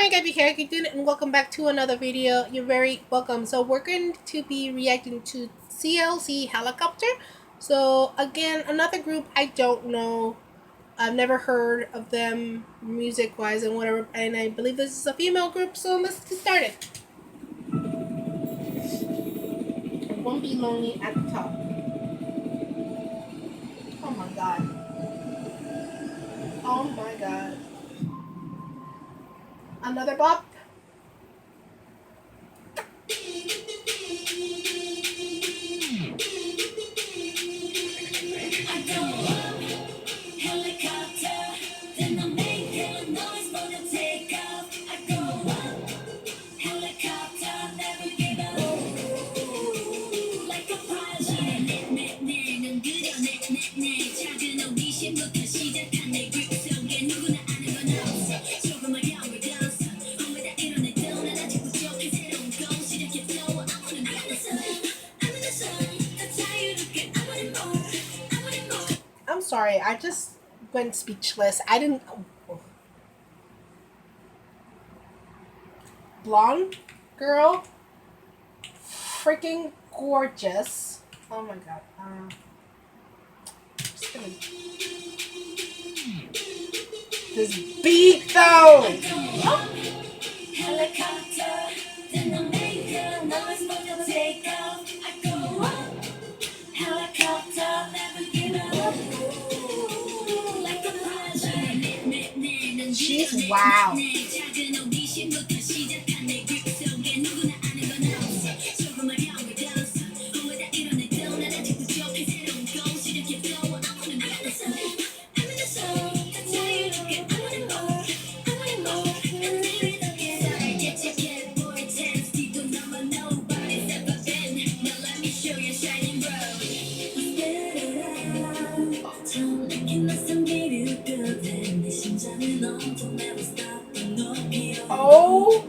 morning, Gabby Harrington, and welcome back to another video. You're very welcome. So we're going to be reacting to CLC Helicopter. So again, another group I don't know. I've never heard of them music-wise and whatever, and I believe this is a female group. So let's get started. Won't be lonely at the top. Oh my god. Oh my god. Another bop. I'm sorry, I just went speechless. I didn't. Blonde girl, freaking gorgeous. Oh my god. Just gonna... This beat though. Oh. She's wow. Oh,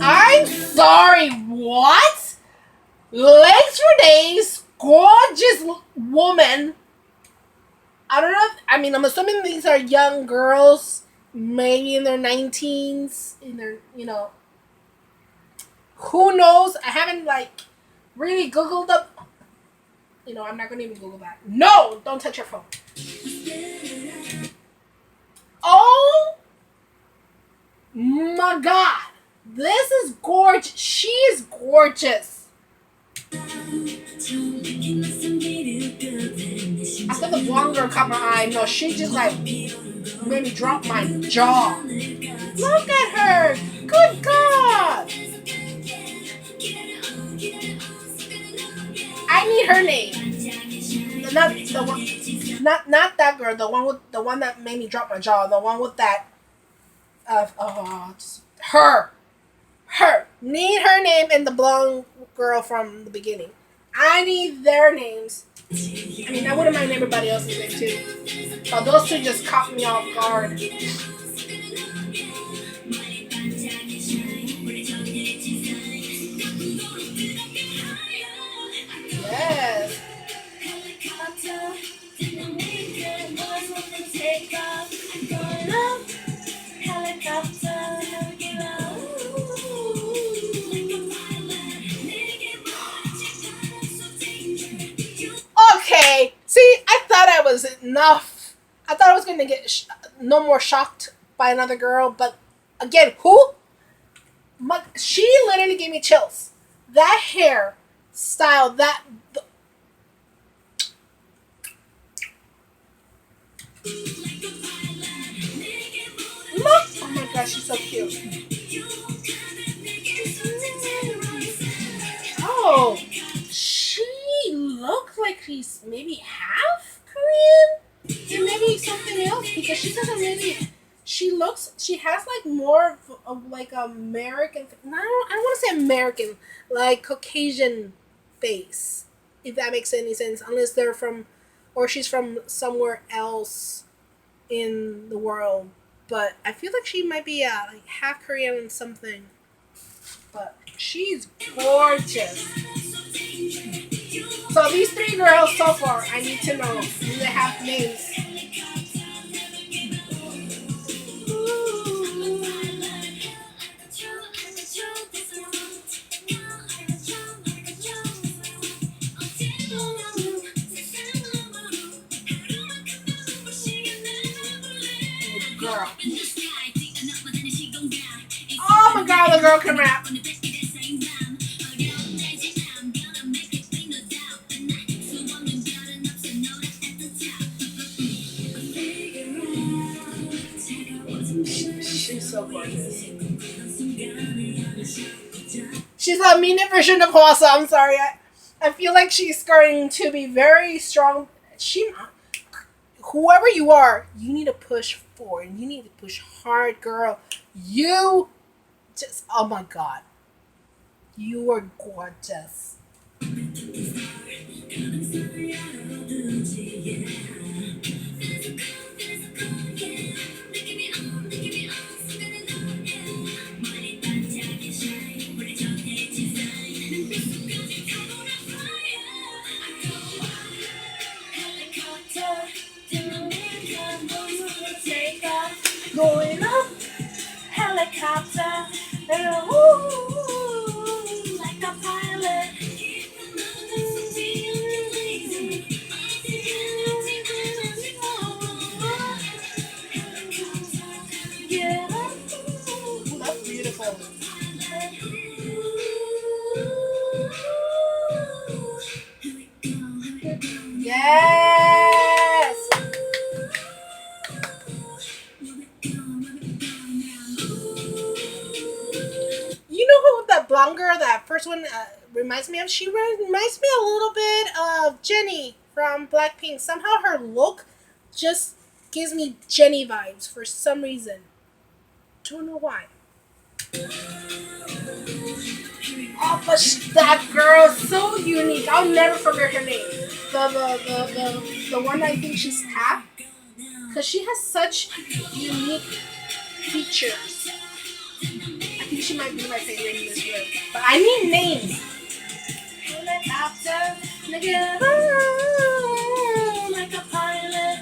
I'm sorry, what? Legs for days, gorgeous woman. I don't know I'm assuming these are young girls, maybe in their 19s, in their, who knows? I haven't, really Googled up. I'm not going to even Google that. No, don't touch your phone. Oh my god, this is gorgeous. She is gorgeous. After the blonde girl caught my eye, no, she just made me drop my jaw. Look at her. Good god. I need her name. Not the one. Not that girl. The one that made me drop my jaw. The one with that. Her. Need her name and the blonde girl from the beginning. I need their names. I wouldn't mind everybody else's name too. But those two just caught me off guard. Yes. Okay, see, I thought I was enough. I thought I was going to get no more shocked by another girl, but again, who? She literally gave me chills. That hair style, look. Oh my gosh, she's so cute. Oh, she looks like she's maybe half Korean and maybe something else because she doesn't really. She has more of American. No, I don't want to say American, like Caucasian face, if that makes any sense. Unless they're from, or she's from somewhere else in the world. But I feel like she might be half Korean and something. But she's gorgeous. So these three girls so far, I need to know. Do they have names? how the girl can rap. She's so gorgeous. She's a mini version of Hwasa. I'm sorry. I feel like she's going to be very strong. Whoever you are, you need to push forward. You need to push hard, girl. You just, oh my god, you are gorgeous. Going up, helicopter, ooh, like a pilot. Yeah, ooh, that's beautiful. Yes. You know who that blonde girl, that first one, reminds me of? She reminds me a little bit of Jennie from Blackpink. Somehow her look just gives me Jennie vibes for some reason. Don't know why. Oh, but that girl is so unique. I'll never forget her name. The one I think she's half. Because she has such unique features. I think she might be my favorite in this room. But I need names. Helicopter, nigga, like a pilot.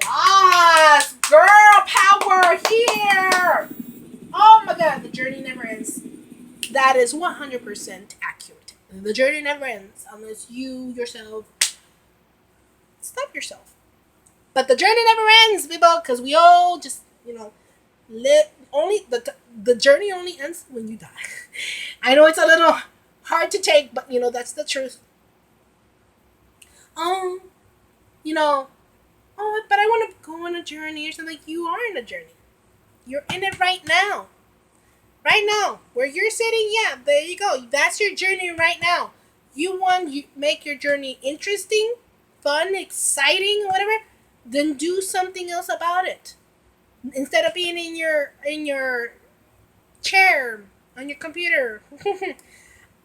Yes, girl power here. Oh my god, the journey never ends. That is 100% accurate. The journey never ends unless you yourself stop yourself. But the journey never ends, people, because we all just, live. Only the journey only ends when you die. I know it's a little hard to take, but that's the truth. Um, you know, oh, but I want to go on a journey or something. You are in a journey. You're in it right now. Right now, where you're sitting, yeah, there you go. That's your journey right now. You make your journey interesting, fun, exciting, whatever. Then do something else about it. Instead of being in your chair on your computer.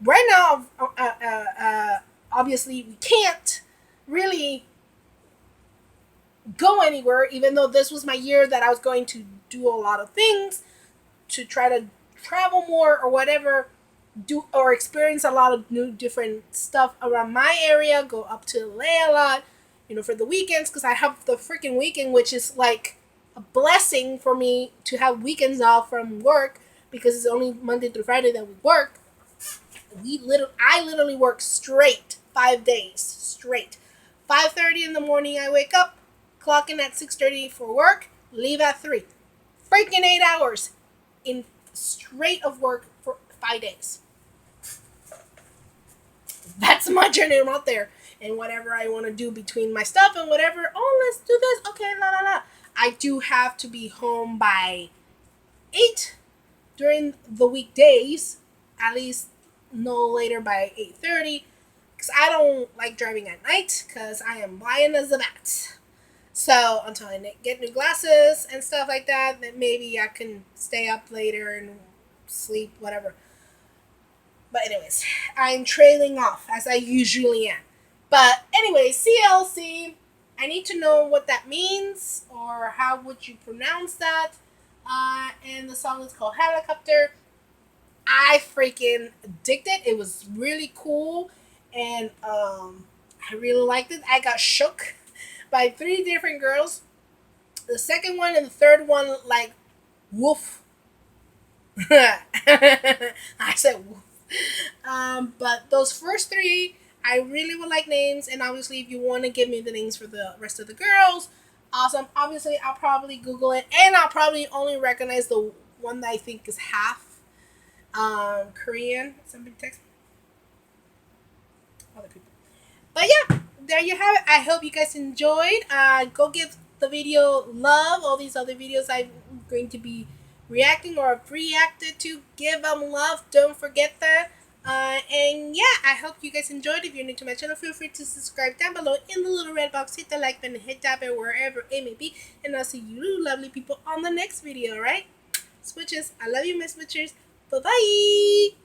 Right now, obviously, we can't really go anywhere. Even though this was my year that I was going to do a lot of things to try to travel more or whatever, do or experience a lot of new different stuff around my area, go up to LA a lot, for the weekends, because I have the freaking weekend, which is like a blessing for me to have weekends off from work, because it's only Monday through Friday that we work. I literally work straight 5 days straight. 5:30 in the morning I wake up, clock in at 6:30 for work, leave at 3. Freaking 8 hours in straight of work for 5 days. That's my journey. I'm out there. And whatever I want to do between my stuff and whatever, oh, let's do this. Okay, la la la. I do have to be home by 8 during the weekdays, at least no later by 8:30, because I don't like driving at night, because I am blind as a bat. So until I get new glasses and stuff like that, then maybe I can stay up later and sleep, whatever. But anyways, I'm trailing off as I usually am. But anyway, CLC, I need to know what that means, or how would you pronounce that. And the song is called Helicopter. I freaking digged it. It was really cool, and I really liked it. I got shook by 3 different girls. The second one and the third one, like, woof. I said woof. But those first three, I really would like names, and obviously, if you want to give me the names for the rest of the girls, awesome. Obviously, I'll probably Google it, and I'll probably only recognize the one that I think is half Korean. Somebody text other people. But yeah, there you have it. I hope you guys enjoyed. Go give the video love. All these other videos I'm going to be reacting or reacted to, give them love. Don't forget that. And yeah, I hope you guys enjoyed. If you're new to my channel, feel free to subscribe down below in the little red box. Hit the like button, hit that bell wherever it may be. And I'll see you lovely people on the next video, alright? Switches. I love you, my switchers. Bye-bye.